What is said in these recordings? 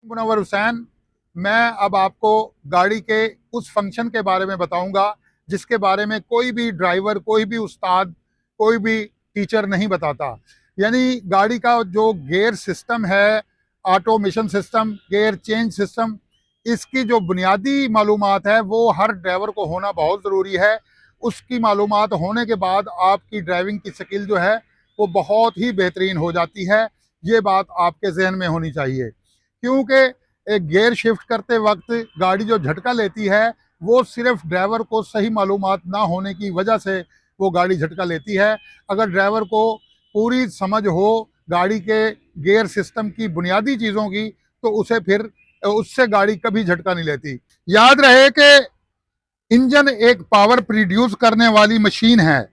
मुनव्वर हुसैन। मैं अब आपको गाड़ी के उस फंक्शन के बारे में बताऊंगा जिसके बारे में कोई भी ड्राइवर, कोई भी उस्ताद, कोई भी टीचर नहीं बताता। यानी गाड़ी का जो गियर सिस्टम है, automation system, gear change system, इसकी जो बुनियादी मालूमात है वो हर ड्राइवर को होना बहुत ज़रूरी है। उसकी मालूमात होने के बाद आपकी ड्राइविंग की स्किल जो है वो बहुत ही बेहतरीन हो जाती है। ये बात आपके जहन में होनी चाहिए, क्योंकि एक गियर शिफ्ट करते वक्त गाड़ी जो झटका लेती है वो सिर्फ ड्राइवर को सही मालूमात ना होने की वजह से वो गाड़ी झटका लेती है। अगर ड्राइवर को पूरी समझ हो गाड़ी के गियर सिस्टम की बुनियादी चीज़ों की तो उसे फिर उससे गाड़ी कभी झटका नहीं लेती। याद रहे कि इंजन एक पावर प्रोड्यूस करने वाली मशीन है।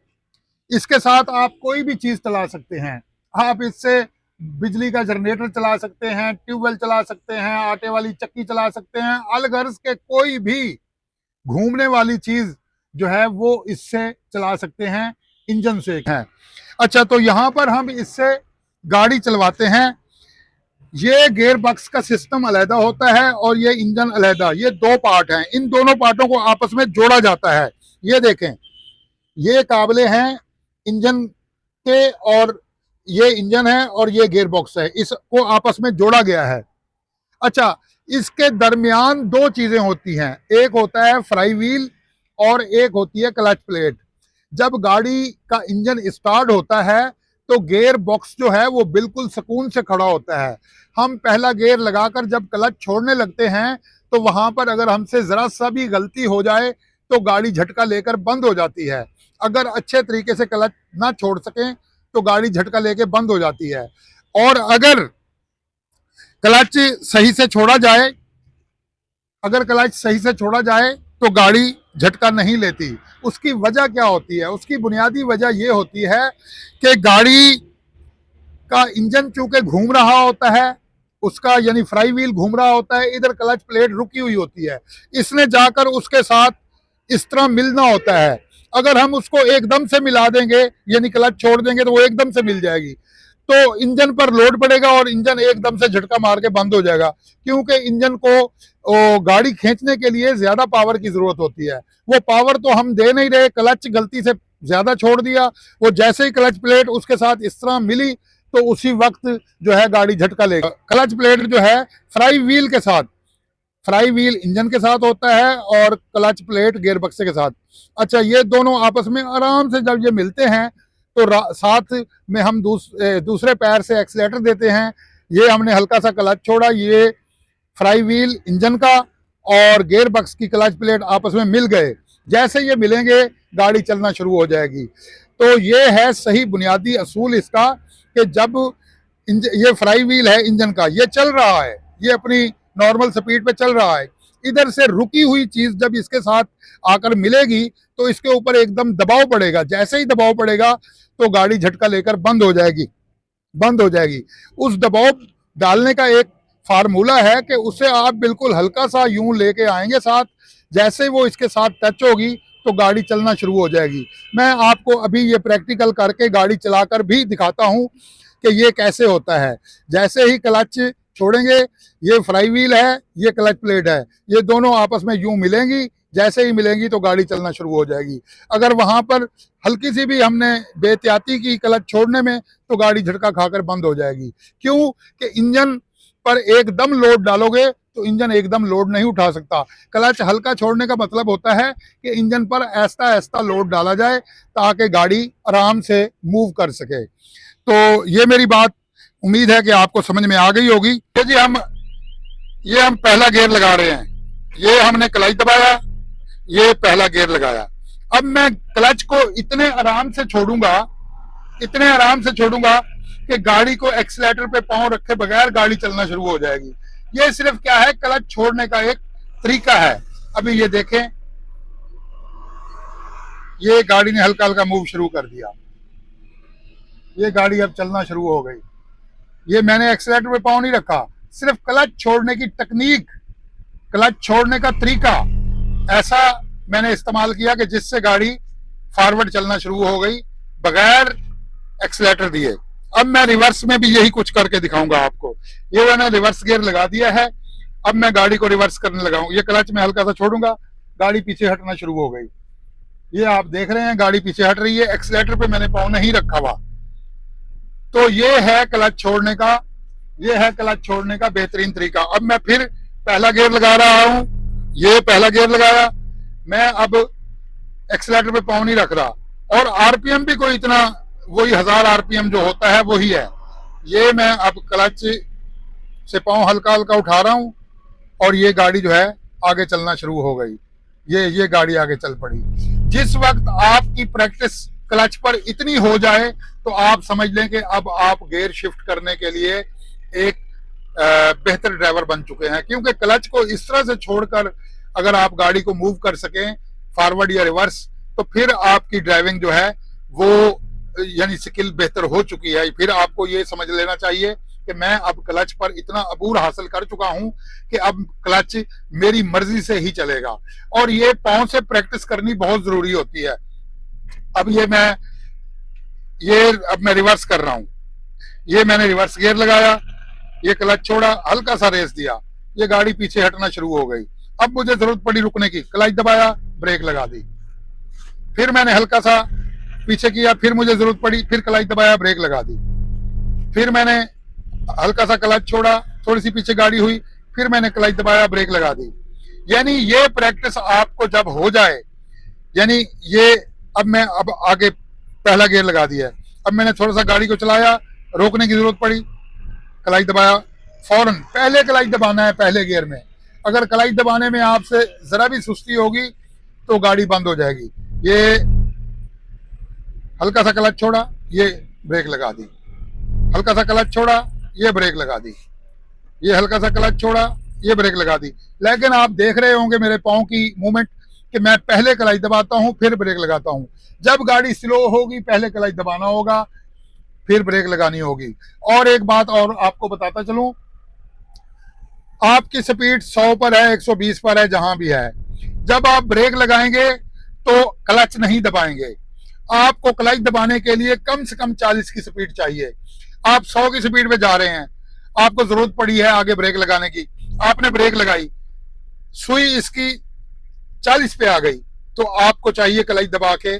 इसके साथ आप कोई भी चीज़ चला सकते हैं। आप इससे बिजली का जनरेटर चला सकते हैं, ट्यूबवेल चला सकते हैं, आटे वाली चक्की चला सकते हैं, अलगर्ज के कोई भी घूमने वाली चीज जो है वो इससे चला सकते हैं, इंजन से है। अच्छा, तो यहां पर हम इससे गाड़ी चलवाते हैं। ये गियर बॉक्स का सिस्टम अलहदा होता है और ये इंजन अलहदा। ये दो पार्ट हैं, इन दोनों पार्टों को आपस में जोड़ा जाता है। ये देखें, ये काबले हैं इंजन के, और ये इंजन है और ये गियर बॉक्स है, इसको आपस में जोड़ा गया है। अच्छा, इसके दरमियान दो चीजें होती हैं, एक होता है फ्राई व्हील और एक होती है क्लच प्लेट। जब गाड़ी का इंजन स्टार्ट होता है तो गियर बॉक्स जो है वो बिल्कुल सुकून से खड़ा होता है। हम पहला गियर लगाकर जब क्लच छोड़ने लगते हैं तो वहां पर अगर हमसे जरा सा भी गलती हो जाए तो गाड़ी झटका लेकर बंद हो जाती है। अगर अच्छे तरीके से क्लच ना छोड़ सकें तो गाड़ी झटका लेके बंद हो जाती है। और अगर क्लच सही से छोड़ा जाए, अगर क्लच सही से छोड़ा जाए तो गाड़ी झटका नहीं लेती। उसकी वजह क्या होती है? उसकी बुनियादी वजह यह होती है कि गाड़ी का इंजन चूंकि घूम रहा होता है, उसका यानी फ्राई व्हील घूम रहा होता है, इधर क्लच प्लेट रुकी हुई होती है, इसने जाकर उसके साथ इस तरह मिलना होता है। अगर हम उसको एकदम से मिला देंगे यानी क्लच छोड़ देंगे तो वो एकदम से मिल जाएगी, तो इंजन पर लोड पड़ेगा और इंजन एकदम से झटका मार के बंद हो जाएगा, क्योंकि इंजन को गाड़ी खींचने के लिए ज्यादा पावर की जरूरत होती है। वो पावर तो हम दे नहीं रहे, क्लच गलती से ज्यादा छोड़ दिया, वो जैसे ही क्लच प्लेट उसके साथ इस तरह मिली तो उसी वक्त जो है गाड़ी झटका लेगा। क्लच प्लेट जो है फ्राई व्हील के साथ, फ्राई व्हील इंजन के साथ होता है और क्लच प्लेट गियर बक्से के साथ। अच्छा, ये दोनों आपस में आराम से जब ये मिलते हैं तो साथ में हम दूसरे पैर से एक्सीलेटर देते हैं। ये हमने हल्का सा क्लच छोड़ा, ये फ्राई व्हील इंजन का और गियर बक्स की क्लच प्लेट आपस में मिल गए। जैसे ये मिलेंगे गाड़ी चलना शुरू हो जाएगी। तो ये है सही बुनियादी असूल इसका कि जब ये फ्राई व्हील है इंजन का, ये चल रहा है, ये अपनी नॉर्मल स्पीड पे चल रहा है, इधर से रुकी हुई चीज जब इसके साथ आकर मिलेगी तो इसके ऊपर एकदम दबाव पड़ेगा। जैसे ही दबाव पड़ेगा तो गाड़ी झटका लेकर बंद हो जाएगी, बंद हो जाएगी। उस दबाव डालने का एक फार्मूला है कि उसे आप बिल्कुल हल्का सा यूं लेके आएंगे साथ, जैसे वो इसके साथ टच होगी तो गाड़ी चलना शुरू हो जाएगी। मैं आपको अभी ये प्रैक्टिकल करके गाड़ी चलाकर भी दिखाता हूं कि ये कैसे होता है। जैसे ही क्लच छोड़ेंगे, ये फ्राई व्हील है, ये क्लच प्लेट है, ये दोनों आपस में यूं मिलेंगी, जैसे ही मिलेंगी तो गाड़ी चलना शुरू हो जाएगी। अगर वहां पर हल्की सी भी हमने बेहतियाती की क्लच छोड़ने में तो गाड़ी झटका खाकर बंद हो जाएगी। क्यों कि इंजन पर एकदम लोड डालोगे तो इंजन एकदम लोड नहीं उठा सकता। क्लच हल्का छोड़ने का मतलब होता है कि इंजन पर ऐसा ऐसा लोड डाला जाए ताकि गाड़ी आराम से मूव कर सके। तो ये मेरी बात उम्मीद है कि आपको समझ में आ गई होगी। तो जी ये हम पहला गियर लगा रहे हैं, ये हमने क्लच दबाया, ये पहला गियर लगाया। अब मैं क्लच को इतने आराम से छोड़ूंगा, इतने आराम से छोड़ूंगा कि गाड़ी को एक्सीलेटर पे पांव रखे बगैर गाड़ी चलना शुरू हो जाएगी। ये सिर्फ क्या है, क्लच छोड़ने का एक तरीका है। अभी ये देखें, ये गाड़ी ने हल्का हल्का मूव शुरू कर दिया, ये गाड़ी अब चलना शुरू हो गई। ये मैंने एक्सीलेटर पे पांव नहीं रखा, सिर्फ क्लच छोड़ने की टेक्निक, क्लच छोड़ने का तरीका ऐसा मैंने इस्तेमाल किया कि जिससे गाड़ी फॉरवर्ड चलना शुरू हो गई बगैर एक्सीलेटर दिए। अब मैं रिवर्स में भी यही कुछ करके दिखाऊंगा आपको। ये मैंने रिवर्स गियर लगा दिया है, अब मैं गाड़ी को रिवर्स करने लगा हूं। ये क्लच में हल्का सा छोड़ूंगा, गाड़ी पीछे हटना शुरू हो गई। ये आप देख रहे हैं गाड़ी पीछे हट रही है, एक्सीलेटर पे मैंने पाँव नहीं रखा हुआ। तो ये है क्लच छोड़ने का, ये है क्लच छोड़ने का बेहतरीन तरीका। अब मैं फिर पहला गियर लगा रहा हूं, ये पहला गियर लगाया, मैं अब एक्सीलेटर पे पाँव नहीं रख रहा, और आरपीएम भी कोई इतना, वही 1000 आरपीएम जो होता है वही है। ये मैं अब क्लच से पाँव हल्का हल्का उठा रहा हूं और ये गाड़ी जो है आगे चलना शुरू हो गई। ये गाड़ी आगे चल पड़ी। जिस वक्त आपकी प्रैक्टिस क्लच पर इतनी हो जाए तो आप समझ लें कि अब आप गियर शिफ्ट करने के लिए एक बेहतर ड्राइवर बन चुके हैं, क्योंकि क्लच को इस तरह से छोड़कर अगर आप गाड़ी को मूव कर सकें फॉरवर्ड या रिवर्स, तो फिर आपकी ड्राइविंग जो है वो यानी स्किल बेहतर हो चुकी है। फिर आपको ये समझ लेना चाहिए कि मैं अब क्लच पर इतना अबूर हासिल कर चुका हूं कि अब क्लच मेरी मर्जी से ही चलेगा, और ये पाँव से प्रैक्टिस करनी बहुत जरूरी होती है। अब अब मैं रिवर्स कर रहा हूं, ये मैंने रिवर्स गियर लगाया, ये क्लच छोड़ा, हल्का सा रेस दिया, ये गाड़ी पीछे हटना शुरू हो गई। अब मुझे जरूरत पड़ी रुकने की, क्लच दबाया, ब्रेक लगा दी, फिर मैंने हल्का सा पीछे किया, फिर मुझे जरूरत पड़ी, फिर क्लच दबाया, ब्रेक लगा दी, फिर मैंने हल्का सा क्लच छोड़ा, थोड़ी सी पीछे गाड़ी हुई, फिर मैंने क्लच दबाया, ब्रेक लगा दी। यानी ये प्रैक्टिस आपको जब हो जाए, यानी ये अब आगे पहला गियर लगा दिया है, अब मैंने थोड़ा सा गाड़ी को चलाया, रोकने की जरूरत पड़ी, क्लच दबाया, फौरन पहले क्लच दबाना है पहले गियर में। अगर क्लच दबाने में आपसे जरा भी सुस्ती होगी तो गाड़ी बंद हो जाएगी। ये हल्का सा क्लच छोड़ा, ये ब्रेक लगा दी, हल्का सा क्लच छोड़ा, ये ब्रेक लगा दी, ये हल्का सा क्लच छोड़ा, ये ब्रेक लगा दी। लेकिन आप देख रहे होंगे मेरे पाँव की मूवमेंट कि मैं पहले क्लच दबाता हूं फिर ब्रेक लगाता हूं। जब गाड़ी स्लो होगी पहले क्लच दबाना होगा फिर ब्रेक लगानी होगी। और एक बात और आपको बताता चलूं, आपकी स्पीड 100 पर है, 120 पर है, जहां भी है, जब आप ब्रेक लगाएंगे तो क्लच नहीं दबाएंगे। आपको क्लच दबाने के लिए कम से कम 40 की स्पीड चाहिए। आप 100 की स्पीड पे जा रहे हैं, आपको जरूरत पड़ी है आगे ब्रेक लगाने की, आपने ब्रेक लगाई, सुई इसकी 40 पे आ गई, तो आपको चाहिए क्लच दबा के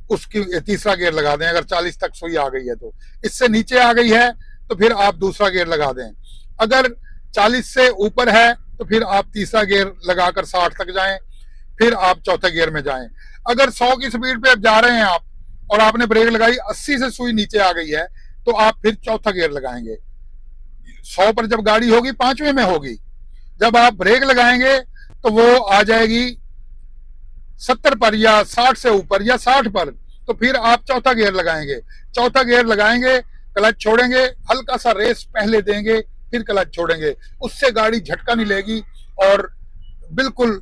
उसकी तीसरा गियर लगा दें। अगर 40 तक सुई आ गई है तो, इससे नीचे आ गई है तो फिर आप दूसरा गियर लगा दें। अगर 40 से ऊपर है तो फिर आप तीसरा गियर लगाकर 60 तक जाएं, फिर आप चौथे गियर में जाएं। अगर 100 की स्पीड पे जा रहे हैं आप और आपने ब्रेक लगाई, 80 से सुई नीचे आ गई है, तो आप फिर चौथा गियर लगाएंगे। 100 पर जब गाड़ी होगी 5वें में होगी, जब आप ब्रेक लगाएंगे तो वो आ जाएगी 70 पर या 60 से ऊपर या 60 पर, तो फिर आप चौथा गियर लगाएंगे। चौथा गियर लगाएंगे, क्लच छोड़ेंगे, हल्का सा रेस पहले देंगे, फिर क्लच छोड़ेंगे, उससे गाड़ी झटका नहीं लेगी और बिल्कुल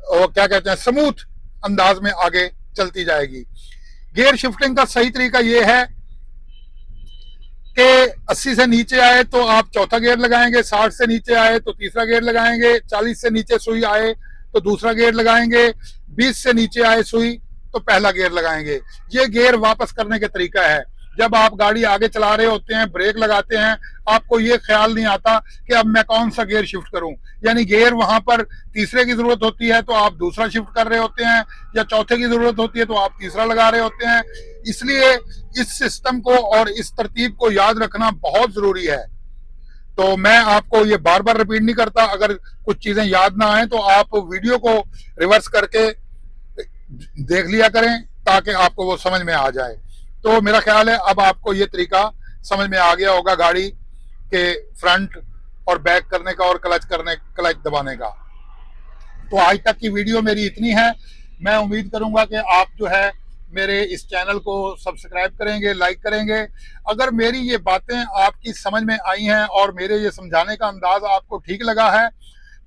क्या कहते हैं स्मूथ अंदाज में आगे चलती जाएगी। गियर शिफ्टिंग का सही तरीका यह है कि 80 से नीचे आए तो आप चौथा गियर लगाएंगे, 60 से नीचे आए तो तीसरा गियर लगाएंगे, 40 से नीचे सुई आए तो दूसरा गियर लगाएंगे, 20 से नीचे आए सुई तो पहला गियर लगाएंगे। ये गियर वापस करने का तरीका है। जब आप गाड़ी आगे चला रहे होते हैं, ब्रेक लगाते हैं, आपको ये ख्याल नहीं आता कि अब मैं कौन सा गियर शिफ्ट करूं, यानी गियर वहां पर तीसरे की जरूरत होती है तो आप दूसरा शिफ्ट कर रहे होते हैं, या चौथे की जरूरत होती है तो आप तीसरा लगा रहे होते हैं। इसलिए इस सिस्टम को और इस तरतीब को याद रखना बहुत जरूरी है। तो मैं आपको ये बार बार रिपीट नहीं करता, अगर कुछ चीजें याद ना आए तो आप वीडियो को रिवर्स करके देख लिया करें ताकि आपको वो समझ में आ जाए। तो मेरा ख्याल है अब आपको ये तरीका समझ में आ गया होगा गाड़ी के फ्रंट और बैक करने का और क्लच दबाने का। तो आज तक की वीडियो मेरी इतनी है। मैं उम्मीद करूंगा कि आप जो है मेरे इस चैनल को सब्सक्राइब करेंगे, लाइक करेंगे। अगर मेरी ये बातें आपकी समझ में आई हैं और मेरे ये समझाने का अंदाज आपको ठीक लगा है,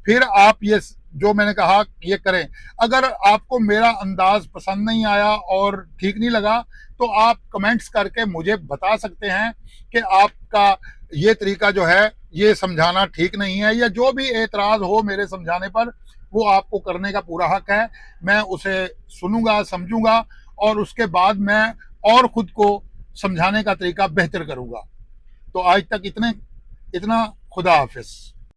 फिर आप ये जो मैंने कहा ये करें। अगर आपको मेरा अंदाज पसंद नहीं आया और ठीक नहीं लगा तो आप कमेंट्स करके मुझे बता सकते हैं कि आपका ये तरीका जो है ये समझाना ठीक नहीं है, या जो भी एतराज हो मेरे समझाने पर वो आपको करने का पूरा हक है। मैं उसे सुनूंगा, समझूंगा और उसके बाद मैं और खुद को समझाने का तरीका बेहतर करूंगा। तो आज तक इतना। खुदा हाफिज।